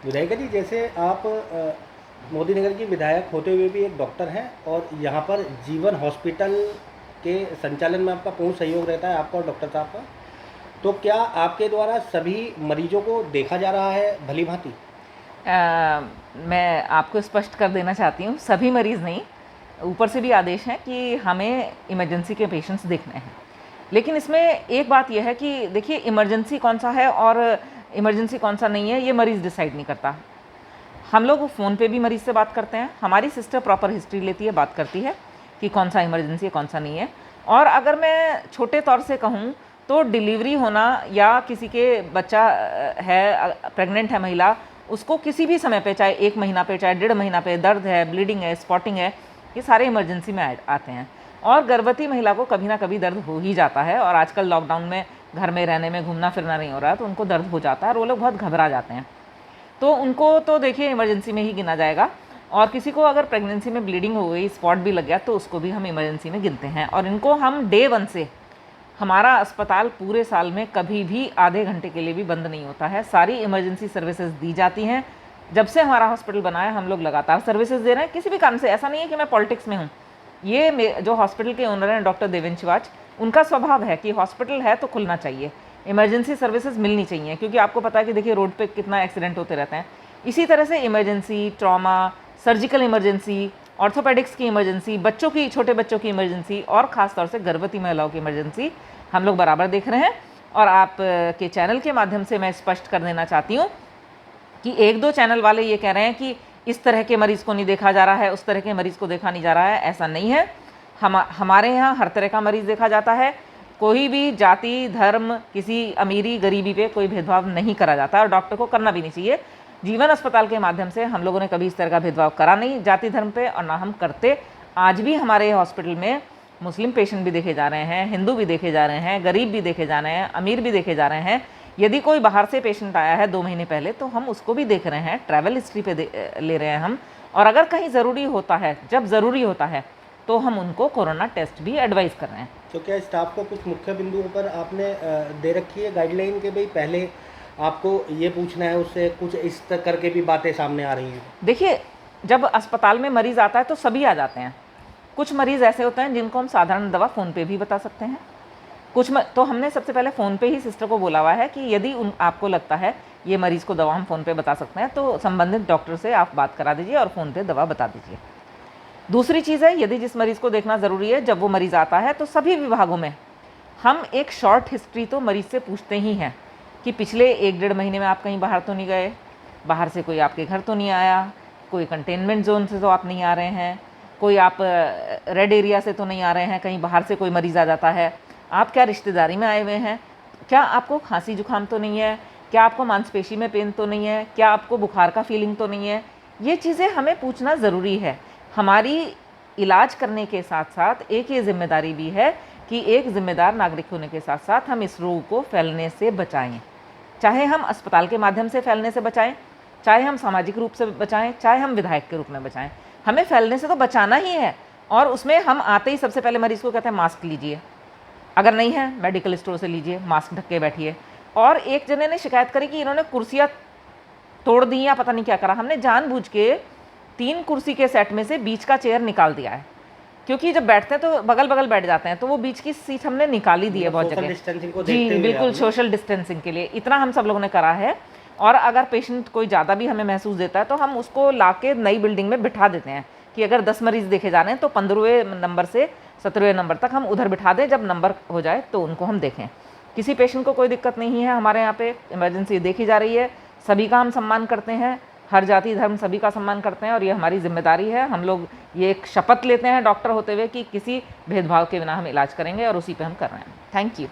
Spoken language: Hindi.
विधायिका जी, जैसे आप मोदी नगर की विधायक होते हुए भी एक डॉक्टर हैं और यहाँ पर जीवन हॉस्पिटल के संचालन में आपका पूर्ण सहयोग रहता है, आपका और डॉक्टर साहब का। तो क्या आपके द्वारा सभी मरीजों को देखा जा रहा है भली भांति? मैं आपको स्पष्ट कर देना चाहती हूँ, सभी मरीज़ नहीं, ऊपर से भी आदेश हैं कि हमें इमरजेंसी के पेशेंट्स देखने हैं। लेकिन इसमें एक बात यह है कि देखिए, इमरजेंसी कौन सा है और इमरजेंसी कौन सा नहीं है, ये मरीज़ डिसाइड नहीं करता। हम लोग फ़ोन पे भी मरीज़ से बात करते हैं, हमारी सिस्टर प्रॉपर हिस्ट्री लेती है, बात करती है कि कौन सा इमरजेंसी है, कौन सा नहीं है। और अगर मैं छोटे तौर से कहूँ तो डिलीवरी होना या किसी के बच्चा है, प्रेग्नेंट है महिला, उसको किसी भी समय पे, चाहे 1 महीना पे, चाहे 1.5 महीना पे, दर्द है, ब्लीडिंग है, स्पॉटिंग है, ये सारे इमरजेंसी में आते हैं। और गर्भवती महिला को कभी ना कभी दर्द हो ही जाता है, और आजकल लॉकडाउन में घर में रहने में घूमना फिरना नहीं हो रहा है, तो उनको दर्द हो जाता है और वो लोग बहुत घबरा जाते हैं। तो उनको तो देखिए इमरजेंसी में ही गिना जाएगा। और किसी को अगर प्रेगनेंसी में ब्लीडिंग हो गई, स्पॉट भी लग गया, तो उसको भी हम इमरजेंसी में गिनते हैं। और इनको हम डे 1 से, हमारा अस्पताल पूरे साल में कभी भी आधे घंटे के लिए भी बंद नहीं होता है, सारी इमरजेंसी सर्विसेज दी जाती हैं। जब से हमारा हॉस्पिटल बना है हम लोग लगातार सर्विसेज दे रहे हैं, किसी भी कारण से। ऐसा नहीं है कि मैं पॉलिटिक्स में हूँ, ये जो हॉस्पिटल के ओनर हैं डॉक्टर देवेंशिवाज, उनका स्वभाव है कि हॉस्पिटल है तो खुलना चाहिए, इमरजेंसी सर्विसेज मिलनी चाहिए, क्योंकि आपको पता है कि देखिए रोड पे कितना एक्सीडेंट होते रहते हैं। इसी तरह से emergency, trauma, surgical emergency, orthopaedics की इमरजेंसी, बच्चों की, छोटे बच्चों की इमरजेंसी, और ख़ास तौर से गर्भवती महिलाओं की इमरजेंसी हम लोग बराबर देख रहे हैं। और आप के चैनल के माध्यम से मैं स्पष्ट कर देना चाहती हूँ कि 1-2 चैनल वाले ये कह रहे हैं कि इस तरह के मरीज़ को नहीं देखा जा रहा है, उस तरह के मरीज़ को देखा नहीं जा रहा है। ऐसा नहीं है, हमारे यहाँ हर तरह का मरीज़ देखा जाता है। कोई भी जाति, धर्म, किसी अमीरी गरीबी पे कोई भेदभाव नहीं करा जाता, और डॉक्टर को करना भी नहीं चाहिए। जीवन अस्पताल के माध्यम से हम लोगों ने कभी इस तरह का भेदभाव करा नहीं जाति धर्म पे, और ना हम करते। आज भी हमारे हॉस्पिटल में मुस्लिम पेशेंट भी देखे जा रहे हैं, हिंदू भी देखे जा रहे हैं, गरीब भी देखे जा रहे हैं, अमीर भी देखे जा रहे हैं। यदि कोई बाहर से पेशेंट आया है 2 महीने पहले, तो हम उसको भी देख रहे हैं, ट्रैवल हिस्ट्री पे ले रहे हैं हम। और अगर कहीं ज़रूरी होता है, जब ज़रूरी होता है, तो हम उनको कोरोना टेस्ट भी एडवाइस कर रहे हैं। तो क्या स्टाफ को कुछ मुख्य बिंदुओं पर आपने दे रखी है गाइडलाइन के, भाई पहले आपको ये पूछना है, उससे कुछ इस तरह करके भी बातें सामने आ रही हैं? देखिए, जब अस्पताल में मरीज़ आता है तो सभी आ जाते हैं। कुछ मरीज़ ऐसे होते हैं जिनको हम साधारण दवा फ़ोन पे भी बता सकते हैं। तो हमने सबसे पहले फ़ोन पे ही सिस्टर को बोला हुआ है कि यदि आपको लगता है ये मरीज़ को दवा हम फ़ोन पे बता सकते हैं, तो संबंधित डॉक्टर से आप बात करा दीजिए और फ़ोन पे दवा बता दीजिए। दूसरी चीज़ है, यदि जिस मरीज़ को देखना ज़रूरी है, जब वो मरीज़ आता है, तो सभी विभागों में हम एक शॉर्ट हिस्ट्री तो मरीज़ से पूछते ही हैं कि पिछले 1-1.5 महीने में आप कहीं बाहर तो नहीं गए, बाहर से कोई आपके घर तो नहीं आया, कोई कंटेनमेंट जोन से तो आप नहीं आ रहे हैं, कोई आप रेड एरिया से तो नहीं आ रहे हैं, कहीं बाहर से कोई मरीज़ आ जाता है, आप क्या रिश्तेदारी में आए हुए हैं, क्या आपको खांसी जुकाम तो नहीं है, क्या आपको मांसपेशी में पेन तो नहीं है, क्या आपको बुखार का फीलिंग तो नहीं है। ये चीज़ें हमें पूछना ज़रूरी है। हमारी इलाज करने के साथ साथ एक ये जिम्मेदारी भी है कि एक जिम्मेदार नागरिक होने के साथ साथ हम इस रोग को फैलने से बचाएं। चाहे हम अस्पताल के माध्यम से फैलने से बचाएं, चाहे हम सामाजिक रूप से बचाएं, चाहे हम विधायक के रूप में बचाएं, हमें फैलने से तो बचाना ही है। और उसमें हम आते ही सबसे पहले मरीज़ को कहते हैं मास्क लीजिए, अगर नहीं है मेडिकल स्टोर से लीजिए, मास्क ढक के बैठिए। और एक जने ने शिकायत करी कि इन्होंने कुर्सियाँ तोड़ दी या पता नहीं क्या करा। हमने जानबूझ के 3 कुर्सी के सेट में से बीच का चेयर निकाल दिया है, क्योंकि जब बैठते हैं तो बगल बगल बैठ जाते हैं, तो वो बीच की सीट हमने निकाली दी है बहुत जगह। जी बिल्कुल, सोशल डिस्टेंसिंग के लिए इतना हम सब लोगों ने करा है। और अगर पेशेंट कोई ज़्यादा भी हमें महसूस देता है तो हम उसको ला के नई बिल्डिंग में बिठा देते हैं कि अगर 10 मरीज़ देखे जा रहे हैं तो 15वें नंबर से 17वें नंबर तक हम उधर बिठा दें, जब नंबर हो जाए तो उनको हम देखें। किसी पेशेंट को कोई दिक्कत नहीं है, हमारे यहाँ पे इमरजेंसी देखी जा रही है, सभी का हम सम्मान करते हैं, हर जाति धर्म सभी का सम्मान करते हैं, और ये हमारी जिम्मेदारी है। हम लोग ये एक शपथ लेते हैं डॉक्टर होते हुए कि किसी भेदभाव के बिना हम इलाज करेंगे, और उसी पे हम कर रहे हैं। Thank you.